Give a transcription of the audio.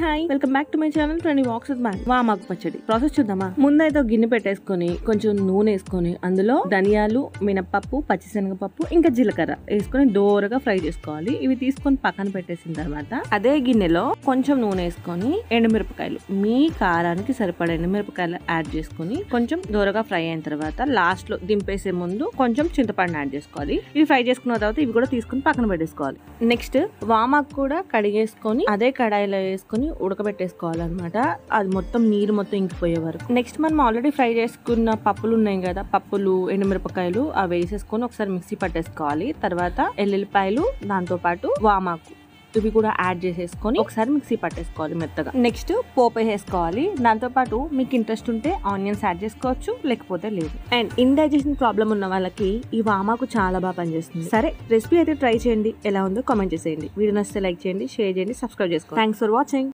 Hi welcome back to my channel 20 walks with man. వామాకు పచ్చడి process చూద్దామా. ముందైతే గిన్నె పెట్టేసుకొని కొంచెం నూనె వేసుకొని అందులో ధనియాలు, మినపప్పు, పచ్చిశనగపప్పు ఇంకా జీలకర్ర వేసుకొని దోరగా ఫ్రై చేసుకోవాలి. ఇవి తీసుకొని పక్కన పెట్టేసిన తర్వాత అదే గిన్నెలో కొంచెం నూనె వేసుకొని ఎండుమిరపకాయలు, మీ కారానికి సరిపడా ఎండుమిరపకాయలు యాడ్ చేసుకొని కొంచెం దోరగా ఫ్రై అయిన తర్వాత లాస్ట్ లో దింపేసే ముందు కొంచెం చింతపండు యాడ్ చేసుకోవాలి. ఇవి ఫ్రై చేసుకున్న తర్వాత ఇవి కూడా తీసుకొని పక్కన పెట్టేసుకోవాలి. నెక్స్ట్ వామాకు కూడా కడిగేసుకొని అదే కడాయిలో వేసుకొని ఉడకబెట్టేసుకోవాలన్నమాట. అది మొత్తం నీరు మొత్తం ఇంకిపోయే వరకు. నెక్స్ట్ మనం ఆల్రెడీ ఫ్రై చేసుకున్న పప్పులు ఉన్నాయి కదా, పప్పులు, ఎండుమిరపకాయలు అవి వేసేసుకొని ఒకసారి మిక్సీ పట్టేసుకోవాలి. తర్వాత ఎల్లుల్లిపాయలు, దాంతో పాటు వామాకు ఇవి కూడా యాడ్ చేసేసుకొని ఒకసారి మిక్సీ పట్టేసుకోవాలి మెత్తగా. నెక్స్ట్ పోపు వేసేసుకోవాలి. దాంతో పాటు మీకు ఇంట్రెస్ట్ ఉంటే ఆనియన్స్ యాడ్ చేసుకోవచ్చు, లేకపోతే లేదు. అండ్ ఇండైజెషన్ ప్రాబ్లం ఉన్న వాళ్ళకి ఈ వామాకు చాలా బాగా పనిచేస్తుంది. సరే, రెసిపీ అయితే ట్రై చేయండి. ఎలా ఉందో కామెంట్ చేసేయండి. వీడియో నచ్చితే లైక్ చేయండి, షేర్ చేయండి, సబ్స్క్రైబ్ చేసుకోండి. Thanks for watching.